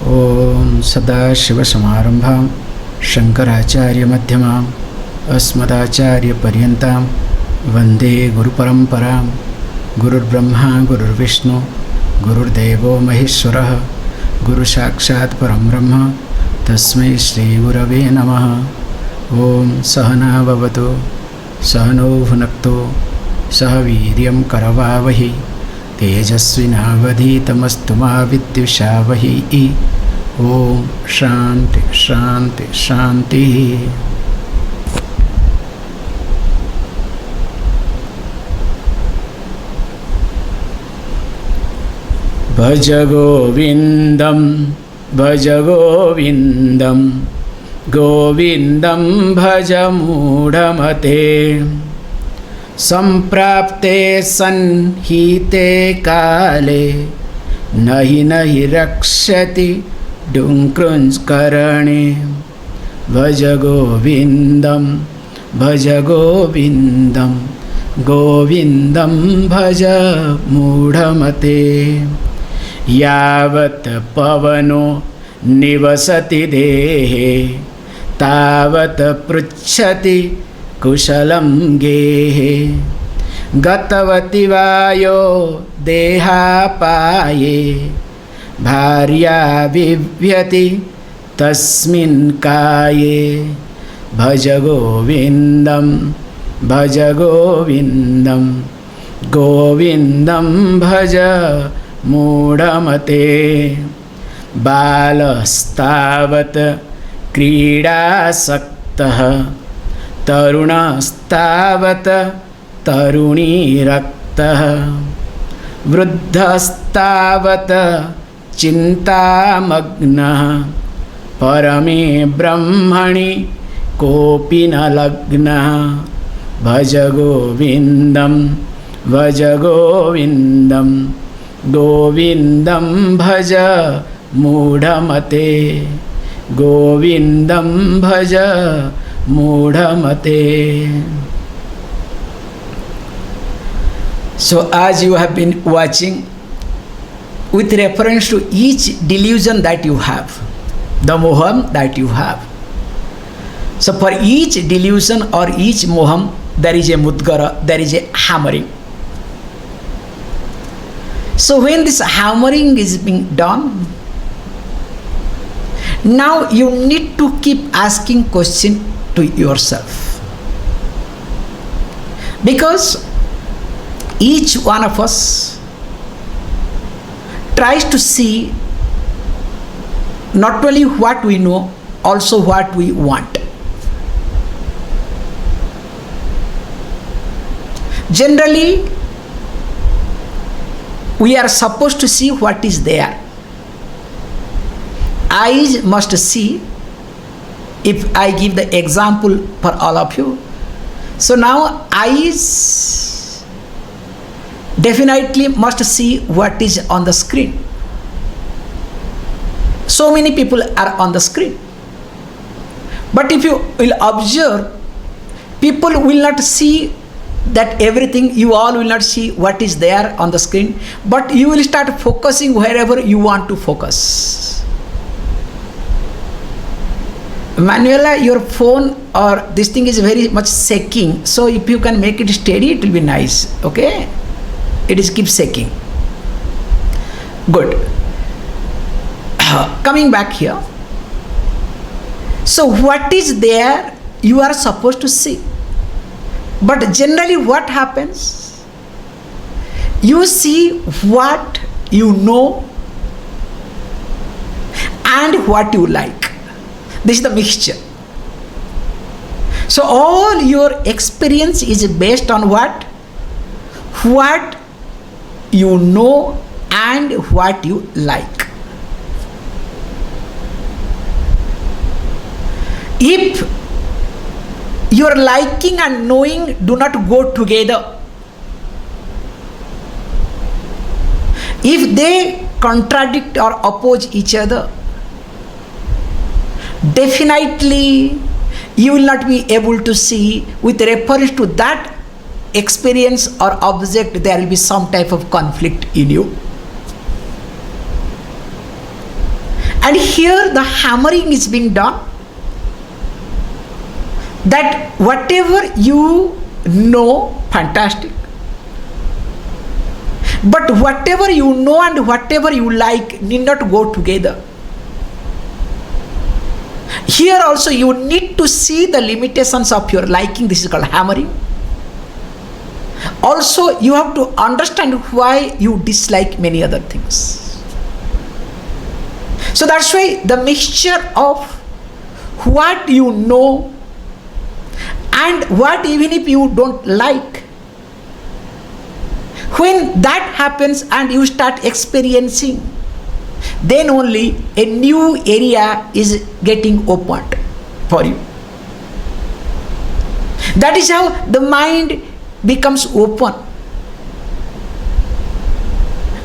ॐ सदाशिवसमारम्भां शङ्कराचार्यमध्यमाम् अस्मदाचार्यपर्यन्तां वन्दे गुरुपरम्परां। गुरुर्ब्रह्मा गुरुर्विष्णु गुरुर्देवो महेश्वरः गुरुसाक्षात् परं ब्रह्म तस्मै श्रीगुरवे नमः। ॐ सहना भवतु सहनौ भुनक्तु सह वीर्यं करवावहै तेजस्विनावधीतमस्तु मा विद्विषावहै। ॐ शान्ति शान्ति शान्तिः। भज गोविन्दं भज गोविन्दं गोविन्दं भज मूढमते। सम्प्राप्ते सन्निहिते काले नहि नहि रक्षति डुङ्कृञ्चकरणे। भज गोविन्दं भज गोविन्दं गोविन्दं भज मूढमते। यावत् पवनो निवसति देहे तावत् पृच्छति कुशलं गेहे। गतवति वायो देहापाये भार्या बिभ्यति तस्मिन् काये। भज गोविन्दं भज गोविन्दं गोविन्दं भज मूढमते। बालस्तावत् क्रीडासक्तः तरुणस्तावत् तरुणीरक्तः। वृद्धस्तावत् चिन्तामग्नः परमे ब्रह्मणि कोऽपि न लग्नः। भज गोविन्दं भज गोविन्दं गोविन्दं भज मूढमते गोविन्दं भज मूढमते। So as you have been watching, with reference to each delusion that you have, the moham that you have, so for each delusion or each moham there is a mudgara, there is a hammering. So when this hammering is being done, now you need to keep asking question to yourself, because each one of us tries to see not only what we know, also what we want. Generally, we are supposed to see what is there. Eyes must see. If I give the example for all of you, so now eyes definitely must see what is on the screen. So many people are on the screen, but if you will observe, people will not see that everything. You all will not see what is there on the screen, but you will start focusing wherever you want to focus. Manuela, your phone or this thing is very much shaking, so if you can make it steady, it will be nice. Okay, it is keep shaking. Good. Coming back here, so what is there you are supposed to see, but generally what happens, you see what you know and what you like. This is the mixture. So all your experience is based on what you know and what you like. If your liking and knowing do not go together, if they contradict or oppose each other, definitely you will not be able to see with reference to that experience or object. There will be some type of conflict in you. And here the hammering is being done that whatever you know, fantastic. But whatever you know and whatever you like need not go together. Here also you need to see the limitations of your liking. This is called hammering. Also you have to understand why you dislike many other things. So that's why the mixture of what you know and what even if you don't like, when that happens and you start experiencing, then only a new area is getting opened for you. That is how the mind becomes open,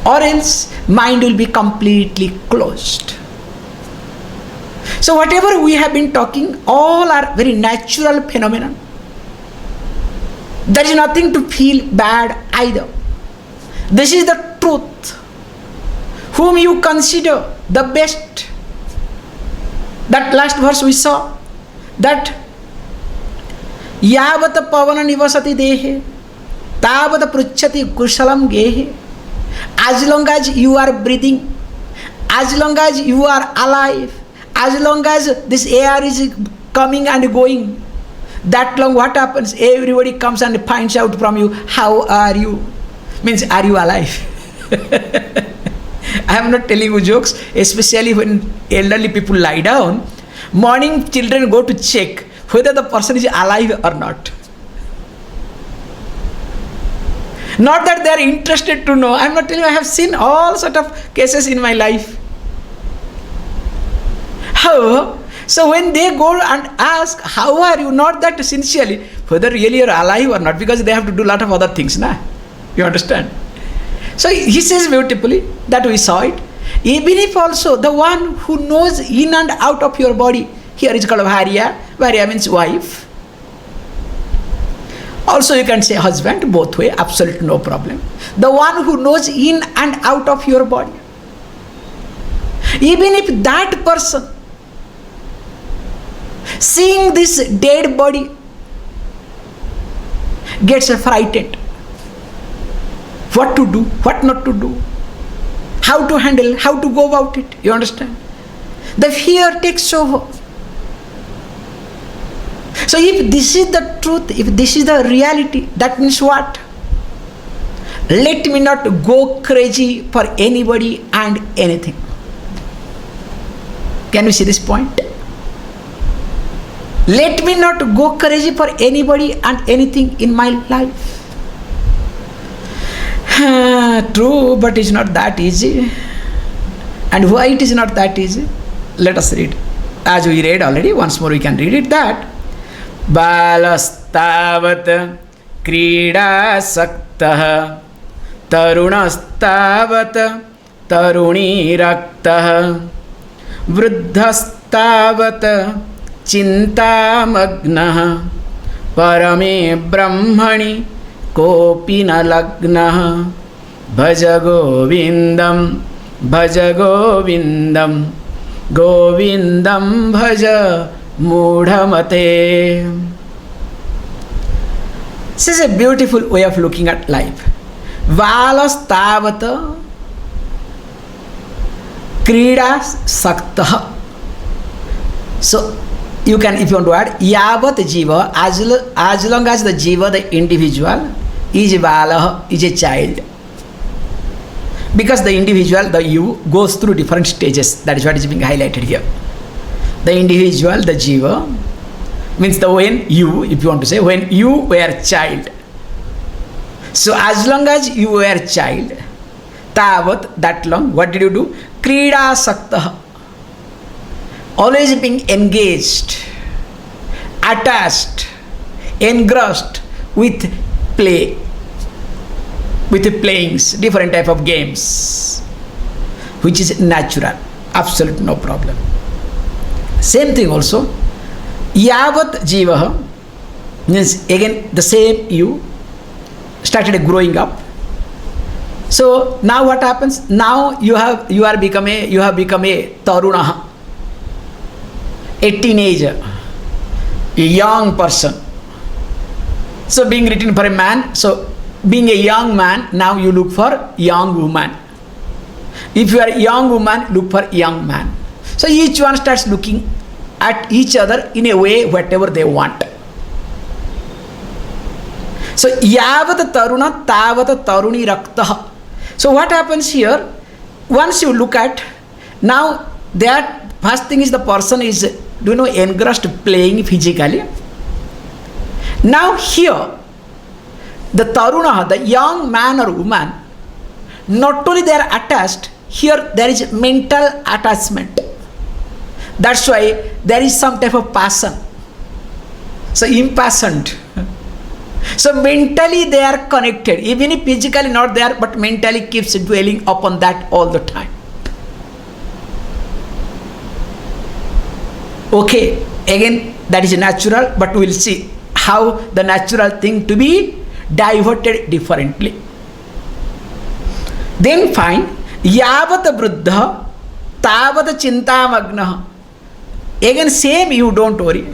or else mind will be completely closed. So whatever we have been talking, all are very natural phenomena. There is nothing to feel bad either. This is the truth. Whom you consider the best. That last verse we saw, that yavat pavana nivasati dehe tavat pruchati kushalam gehe. As long as you are breathing, as long as you are alive, as long as this air is coming and going, that long what happens? Everybody comes and finds out from you, how are you? Means, are you alive? I am not telling you jokes, especially when elderly people lie down. Morning children go to check whether the person is alive or not. Not that they are interested to know. I am not telling you, I have seen all sort of cases in my life. However, so when they go and ask, how are you? Not that sincerely, whether really you are alive or not, because they have to do a lot of other things. Nah? You understand? So he says beautifully that we saw it. Even if also the one who knows in and out of your body, here is called Bharya. Bharya means wife. Also you can say husband, both way, absolutely no problem. The one who knows in and out of your body. Even if that person seeing this dead body gets frightened, what to do, what not to do, how to handle, how to go about it, you understand? The fear takes over. So if this is the truth, if this is the reality, that means what? Let me not go crazy for anybody and anything. Can you see this point? Let me not go crazy for anybody and anything in my life. True, but it's not that easy. And why it is not that easy? Let us read. As we read already, once more we can read it, that Balastavat Kridasaktah Tarunastavat Taruniraktaha Vruddhastavat Chintamagnaha Parame Brahmani kō'pi na lagnaha Bhaja Govindam Bhaja Govindam Govindam Bhaja Mudhamate. This is a beautiful way of looking at life. Valastavata Krida Saktaha. So you can, if you want to add, Yavat Jiva, as long as the Jiva, the individual, is Valaha, is a child. Because the individual, the you, goes through different stages. That is what is being highlighted here. The individual, the Jiva, means the when you, if you want to say, when you were a child. So as long as you were a child, Tavat, that long, what did you do? Krida Saktaha. Always being engaged, attached, engrossed with play, with playings, different type of games, which is natural, absolute no problem. Same thing also, Yavat Jivaha means again the same you started growing up. So now what happens? Now you have become a taruna, a teenager, a young person. So being written for a man, so being a young man, now you look for young woman. If you are a young woman, look for young man. So each one starts looking at each other in a way whatever they want. So yavat taruna tavat taruni raktaha. So what happens here? Once you look at, now that first thing is the person is engrossed playing physically. Now here, the taruna, the young man or woman, not only they are attached, here there is mental attachment. That's why there is some type of passion. So impassioned. So mentally they are connected, even if physically not there, but mentally keeps dwelling upon that all the time. Okay, again that is natural, but we will see how the natural thing to be diverted differently. Then find yavat bruddha tavat chintamagna. Again same, you don't worry.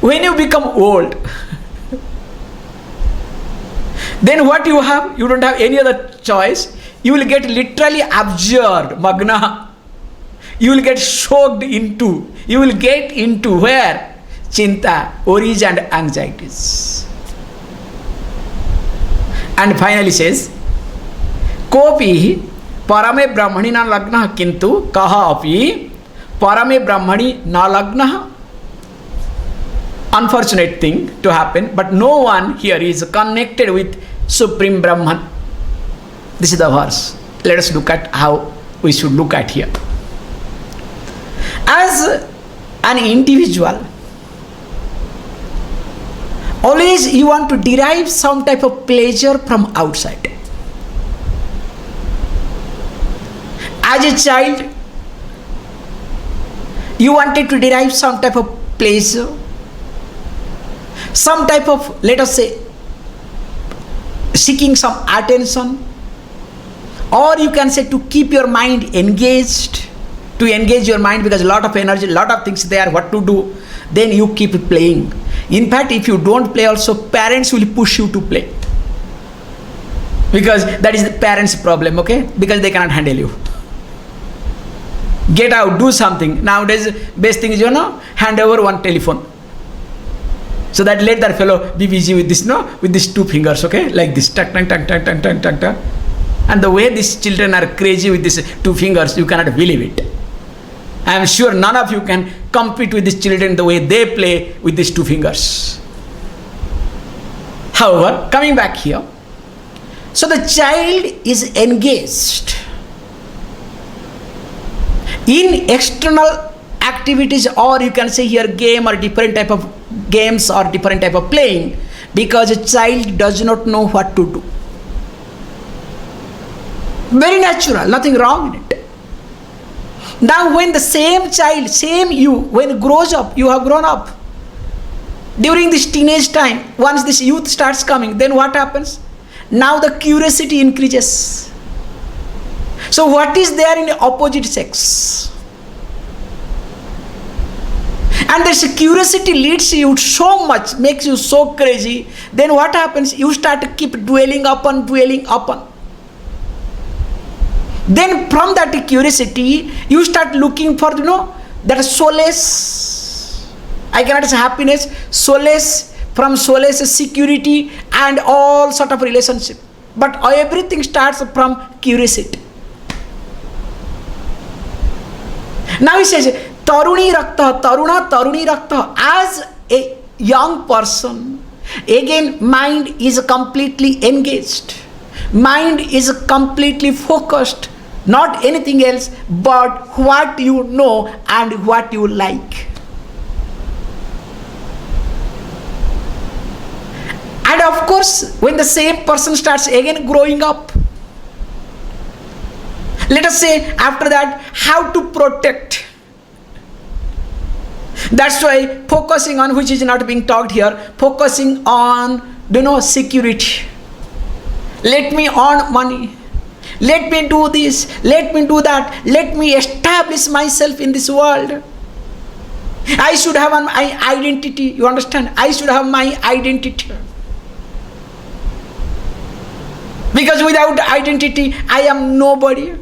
When you become old, then what you have? You don't have any other choice. You will get literally absorbed, magna. You will get soaked into. You will get into where? Chinta, worries and anxieties. And finally says, kō'pi parame brahmani na lagna kintu kaha api parame brahmani na lagna. Unfortunate thing to happen, but no one here is connected with Supreme Brahman. This is the verse. Let us look at how we should look at here. As an individual, always you want to derive some type of pleasure from outside. As a child, you wanted to derive some type of pleasure, some type of, let us say, seeking some attention, or you can say to keep your mind engaged, to engage your mind, because a lot of energy, a lot of things there, what to do, then you keep playing. In fact, if you don't play also, parents will push you to play, because that is the parents' problem, okay, because they cannot handle you. Get out, do something. Nowadays best thing is, hand over one telephone, so that let that fellow be busy with this, with these two fingers, okay, like this, tak, tak, tak, tak, tak, tak, tak, tak. And the way these children are crazy with these two fingers, you cannot believe it. I am sure none of you can compete with these children the way they play with these two fingers. However, coming back here, so the child is engaged in external activities, or you can say here game, or different type of games, or different type of playing, because a child does not know what to do. Very natural, nothing wrong in it. Now when the same child, same you, when grows up, you have grown up, during this teenage time, once this youth starts coming, then what happens? Now the curiosity increases. So what is there in the opposite sex? And this curiosity leads you so much, makes you so crazy, then what happens? You start to keep dwelling upon. Then from that curiosity, you start looking for, that solace. I cannot say happiness, solace, from solace, security, and all sort of relationship. But everything starts from curiosity. Now he says, taruni rakta, as a young person, again mind is completely engaged. Mind is completely focused, not anything else but what you know and what you like. And of course, when the same person starts again growing up, let us say after that, how to protect. That's why focusing on, which is not being talked here, focusing on, security. Let me earn money. Let me do this. Let me do that. Let me establish myself in this world. I should have an identity. You understand? I should have my identity. Because without identity, I am nobody.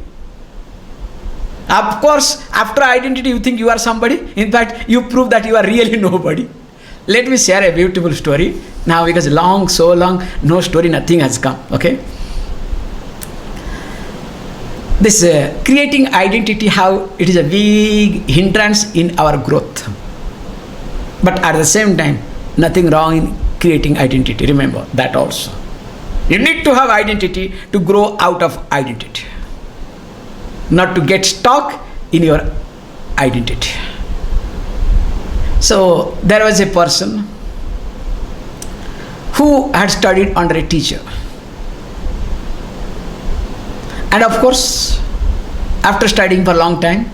Of course, after identity, you think you are somebody. In fact, you prove that you are really nobody. Let me share a beautiful story. Now, because so long, no story, nothing has come. Okay? This creating identity, how it is a big hindrance in our growth. But at the same time, nothing wrong in creating identity. Remember that also. You need to have identity to grow out of identity. Not to get stuck in your identity. So there was a person who had studied under a teacher. And of course, after studying for a long time,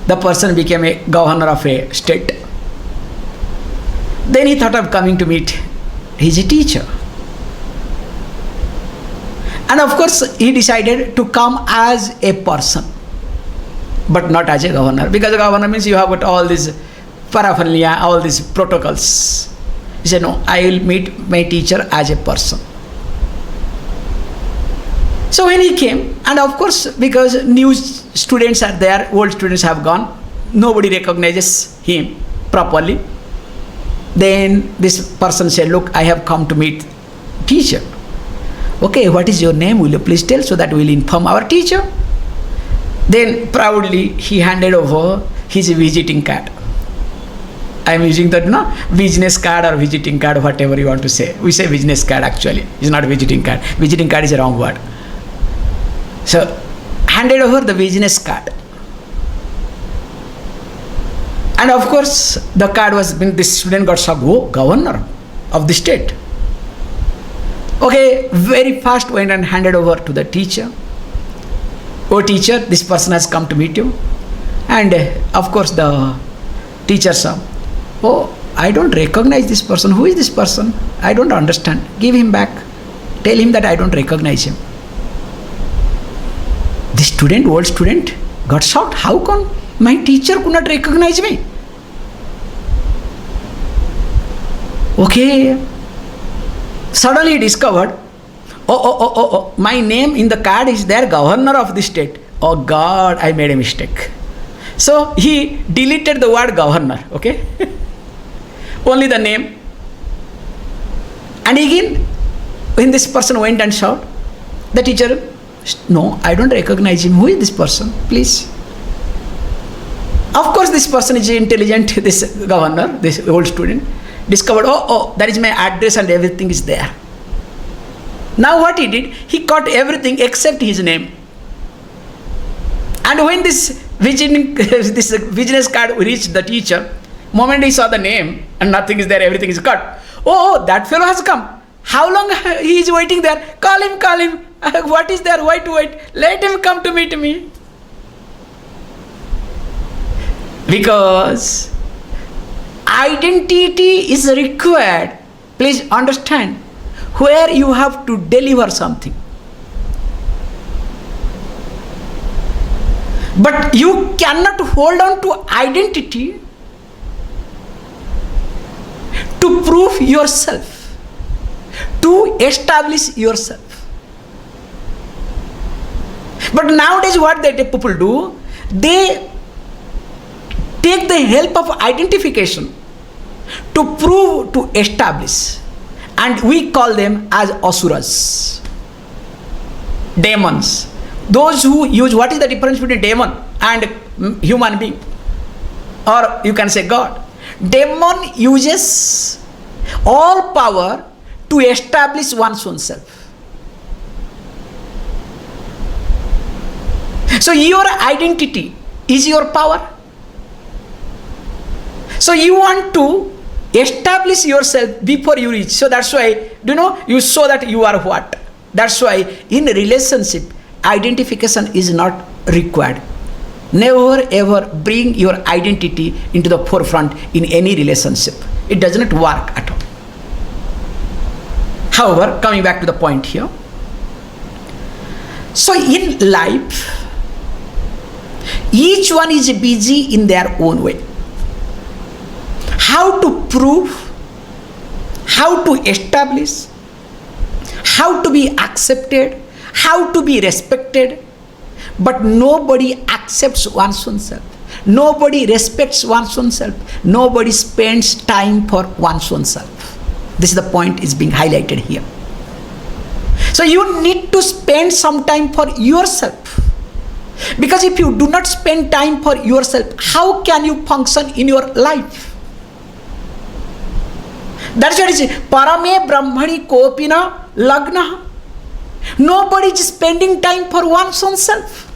the person became a governor of a state. Then he thought of coming to meet his teacher. And of course, he decided to come as a person, but not as a governor. Because a governor means you have got all these paraphernalia, all these protocols. He said, no, I will meet my teacher as a person. So when he came, and of course, because new students are there, old students have gone, nobody recognizes him properly. Then this person said, look, I have come to meet teacher. Okay, what is your name? Will you please tell so that we will inform our teacher? Then proudly he handed over his visiting card. I am using that, no, business card or visiting card, whatever you want to say. We say business card actually. It's not visiting card. Visiting card is a wrong word. So, handed over the business card. And of course, the card was, this student got shocked. Oh, governor of the state. Okay, very fast went and handed over to the teacher. Oh teacher, this person has come to meet you. And of course the teacher said, oh, I don't recognize this person. Who is this person? I don't understand. Give him back. Tell him that I don't recognize him. The student, old student, got shocked. How come my teacher could not recognize me? Okay. Suddenly he discovered, oh, my name in the card is there, governor of the state. Oh God, I made a mistake. So he deleted the word governor, okay? Only the name. And again, when this person went and shouted, the teacher, no, I don't recognize him. Who is this person? Please. Of course, this person is intelligent, this governor, this old student, discovered, oh, that is my address and everything is there. Now what he did, he got everything except his name. And when this business card reached the teacher, moment he saw the name and nothing is there, everything is cut. Oh, that fellow has come. How long he is waiting there? Call him. What is there? Wait. Let him come to meet me. Because identity is required. Please understand, where you have to deliver something. But you cannot hold on to identity to prove yourself, to establish yourself. But nowadays what the people do, they take the help of identification to prove, to establish. And we call them as asuras, demons. Those who use, what is the difference between demon and human being? Or you can say God. Demon uses all power to establish one's own self. So your identity is your power. So you want to establish yourself before you reach. So that's why, you show that you are what. That's why in a relationship, identification is not required. Never ever bring your identity into the forefront in any relationship. It does not work at all. However, coming back to the point here, So in life, each one is busy in their own way. How to prove, how to establish, how to be accepted, how to be respected, but nobody accepts one's own self. Nobody respects one's own self. Nobody spends time for one's own self. This is the point is being highlighted here. So you need to spend some time for yourself. Because if you do not spend time for yourself, how can you function in your life? That's what it is. Parame brahmani kō'pi na lagna. Nobody is spending time for one's own self.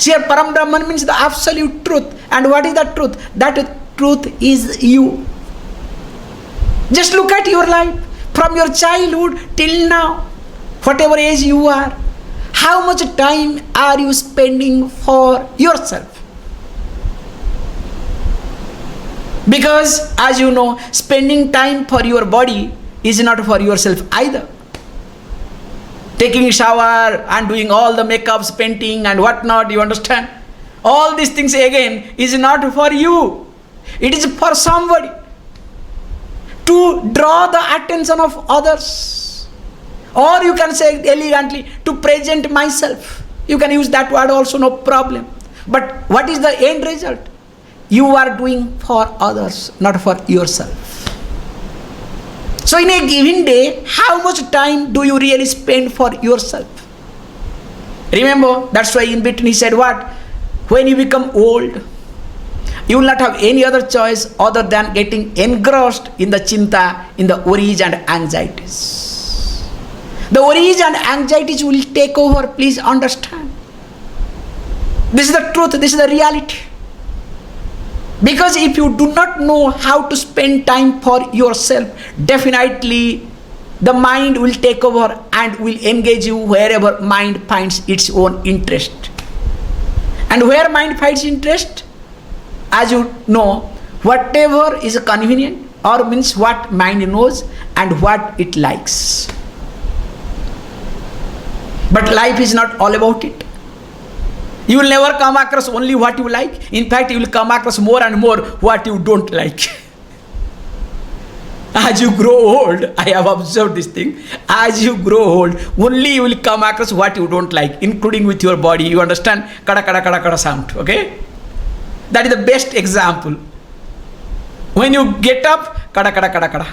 Here Param Brahman means the absolute truth. And what is that truth? That truth is you. Just look at your life from your childhood till now. Whatever age you are, how much time are you spending for yourself? Because as you know, spending time for your body is not for yourself either. Taking a shower and doing all the makeups, painting and whatnot, you understand? All these things again is not for you. It is for somebody. To draw the attention of others. Or you can say elegantly, to present myself. You can use that word also, no problem. But what is the end result? You are doing for others, not for yourself. So in a given day, how much time do you really spend for yourself? Remember, that's why in between he said what? When you become old, you will not have any other choice other than getting engrossed in the chinta, in the worries and anxieties. The worries and anxieties will take over, please understand. This is the truth, this is the reality. Because if you do not know how to spend time for yourself, definitely the mind will take over and will engage you wherever mind finds its own interest. And where mind finds interest, as you know, whatever is convenient or means what mind knows and what it likes. But life is not all about it. You will never come across only what you like. In fact, you will come across more and more what you don't like. As you grow old, I have observed this thing. As you grow old, only you will come across what you don't like, including with your body. You understand? Kada kada kada kada sound. Okay? That is the best example. When you get up, kada kada kada kada.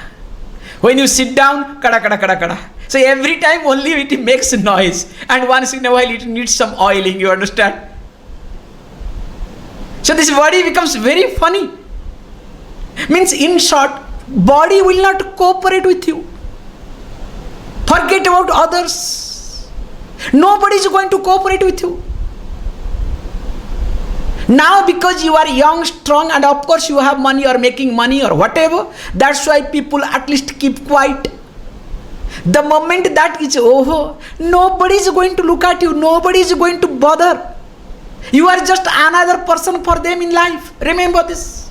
When you sit down, kada kada kada kada. So every time only it makes noise, and once in a while it needs some oiling, you understand? So this body becomes very funny. Means in short, body will not cooperate with you. Forget about others. Nobody is going to cooperate with you. Now because you are young, strong, and of course you have money or making money or whatever, that's why people at least keep quiet. The moment that is over, nobody is going to look at you, nobody is going to bother. You are just another person for them in life. Remember this.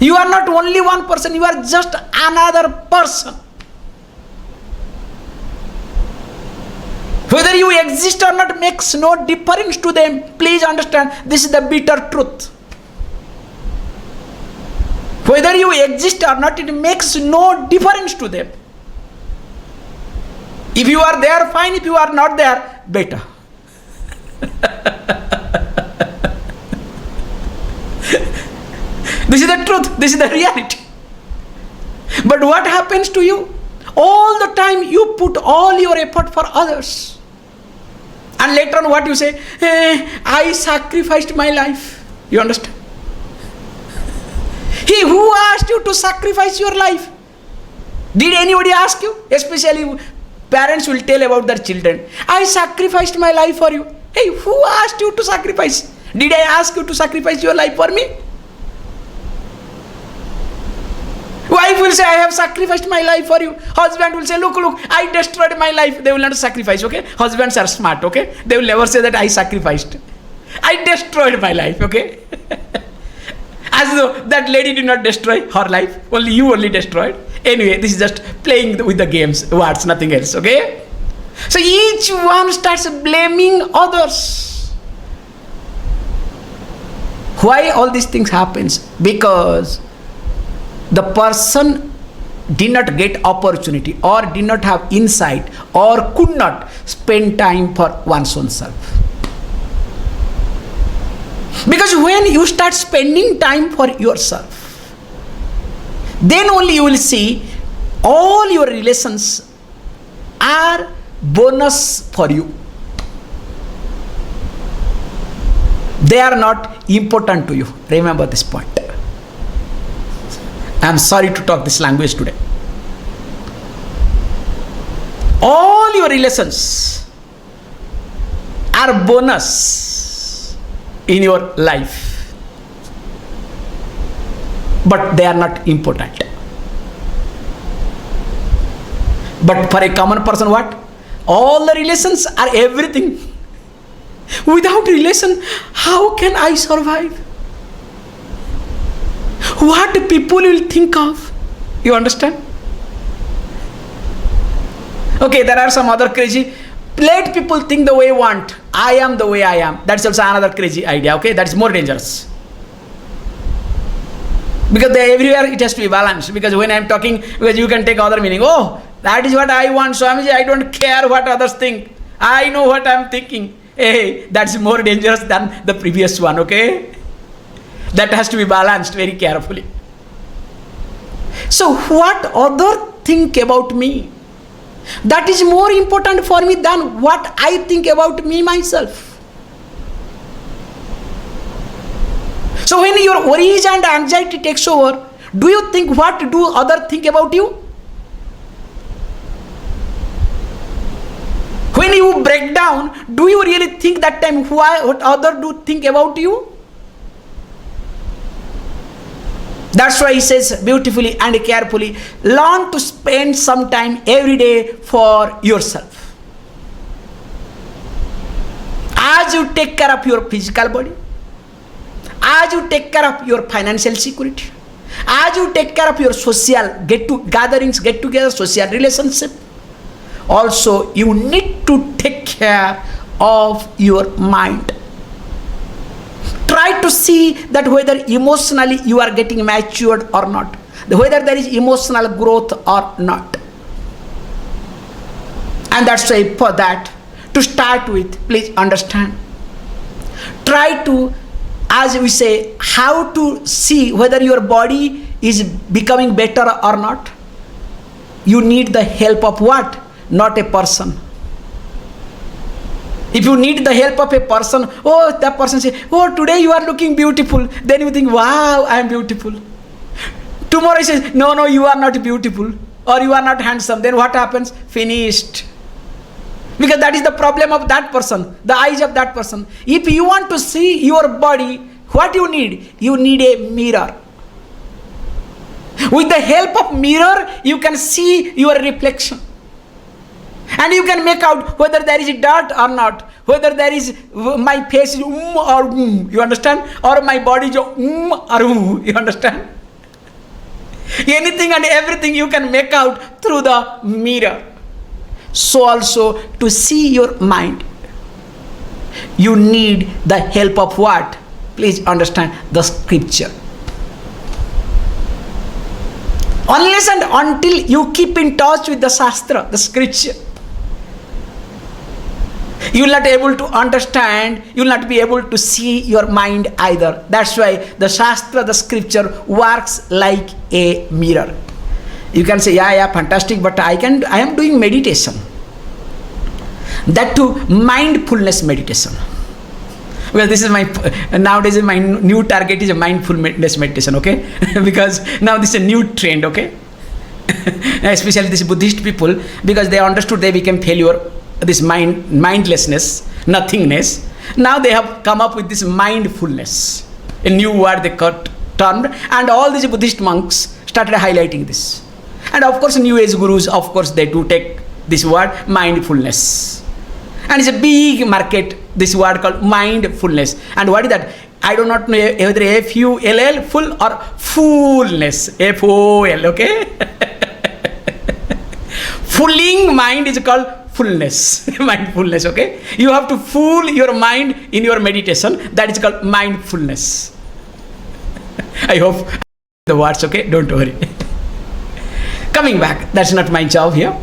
You are not only one person, you are just another person. Whether you exist or not makes no difference to them. Please understand, this is the bitter truth. Whether you exist or not, it makes no difference to them. If you are there, fine. If you are not there, better. This is the truth. This is the reality. But what happens to you? All the time you put all your effort for others. And later on what you say? I sacrificed my life. You understand? He who asked you to sacrifice your life? Did anybody ask you? Especially parents will tell about their children. I sacrificed my life for you. Hey, who asked you to sacrifice? Did I ask you to sacrifice your life for me? Wife will say, I have sacrificed my life for you. Husband will say, look, I destroyed my life. They will not sacrifice, okay? Husbands are smart, okay? They will never say that I sacrificed. I destroyed my life, okay? As though that lady did not destroy her life. Only you only destroyed. Anyway, this is just playing with the games, words, nothing else, okay? So each one starts blaming others. Why all these things happens? Because the person did not get opportunity or did not have insight or could not spend time for one's own self. Because when you start spending time for yourself, then only you will see all your relations are bonus for you. They are not important to you. Remember this point. I am sorry to talk this language today. All your relations are bonus in your life, but they are not important. But for a common person, what? All the relations are everything. Without relation, how can I survive? What people will think of? You understand? Okay, there are some other crazy. Let people think the way you want. I am the way I am. That's also another crazy idea. Okay, that's more dangerous. Because everywhere it has to be balanced. Because when I am talking, because you can take other meaning. Oh, that is what I want, Swamiji. I don't care what others think. I know what I am thinking. Hey, that's more dangerous than the previous one. Okay. That has to be balanced very carefully. So what others think about me, that is more important for me than what I think about me myself. So when your worries and anxiety takes over, do you think what do others think about you? When you break down, do you really think that time what others do think about you? That's why he says beautifully and carefully, learn to spend some time every day for yourself. As you take care of your physical body, as you take care of your financial security, as you take care of your social get-togethers, social relationship, also you need to take care of your mind. Try to see that whether emotionally you are getting matured or not, whether there is emotional growth or not. And that's why for that, to start with, please understand. Try to, as we say, how to see whether your body is becoming better or not. You need the help of what? Not a person. If you need the help of a person, oh, that person says, oh, today you are looking beautiful. Then you think, wow, I am beautiful. Tomorrow he says, no, you are not beautiful. Or you are not handsome. Then what happens? Finished. Because that is the problem of that person, the eyes of that person. If you want to see your body, what you need? You need a mirror. With the help of mirror, you can see your reflection. And you can make out whether there is dirt or not, whether there is my face is or you understand, or my body is or you understand. Anything and everything you can make out through the mirror. So also to see your mind, you need the help of what? Please understand, the scripture. Unless and until you keep in touch with the Shastra, the scripture, you will not be able to understand, you will not be able to see your mind either. That's why the Shastra, the scripture works like a mirror. You can say, yeah, fantastic, but I am doing meditation. That too, mindfulness meditation. Well, this is nowadays my new target is a mindfulness meditation, okay? Because now this is a new trend, okay? Especially these Buddhist people, because they understood they became failure. This mindlessness, nothingness. Now they have come up with this mindfulness, a new word they termed, and all these Buddhist monks started highlighting this. And of course, New Age gurus, of course, they do take this word mindfulness. And it's a big market, this word called mindfulness. And what is that? I do not know whether F-U-L-L, full or fullness, F-O-L, okay? Fooling mind is called mindfulness. Mindfulness, okay? You have to fool your mind in your meditation. That is called mindfulness. I hope the words, okay? Don't worry. Coming back, that's not my job here.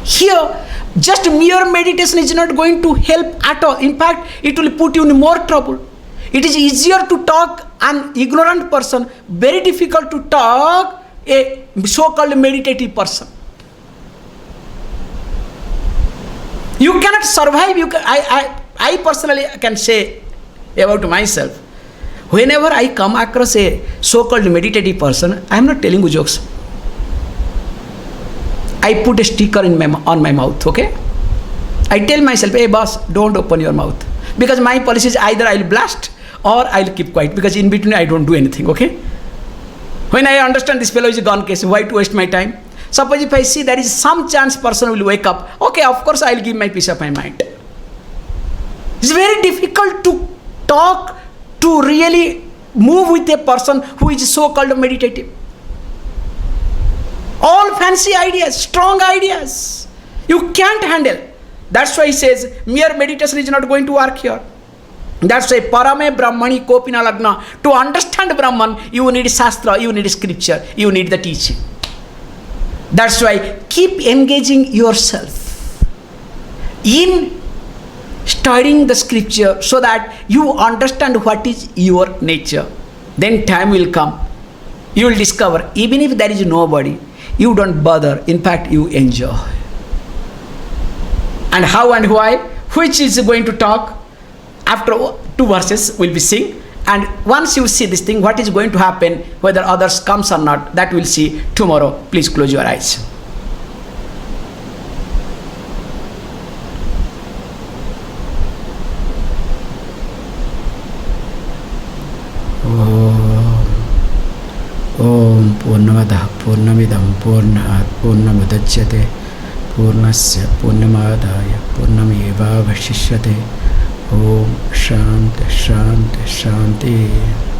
Here, just mere meditation is not going to help at all. In fact, it will put you in more trouble. It is easier to talk an ignorant person, very difficult to talk a so-called meditative person. You cannot survive. I personally can say about myself, whenever I come across a so-called meditative person, I am not telling you jokes. I put a sticker on my mouth, okay? I tell myself, hey boss, don't open your mouth. Because my policy is either I'll blast or I'll keep quiet. Because in between I don't do anything, okay? When I understand this fellow is a gone case, why to waste my time? Suppose if I see there is some chance person will wake up, okay, of course I'll give my peace of my mind. It's very difficult to talk, to really move with a person who is so-called meditative. All fancy ideas, strong ideas, you can't handle. That's why he says, mere meditation is not going to work here. That's why parame brahmani kō'pi na lagna. To understand Brahman, you need shastra, you need scripture, you need the teaching. That's why keep engaging yourself in studying the scripture so that you understand what is your nature. Then time will come. You will discover, even if there is nobody, you don't bother. In fact, you enjoy. And how and why? Which is going to talk? After 2 verses will be sing. And once you see this thing, what is going to happen, whether others comes or not, that we'll see tomorrow. Please close your eyes. Om Purnamada Purnamidam Purnat Purnamudachyate Purnasya Purnamadaya Purnameva Vashishyate. Om Shanti Shanti Shanti.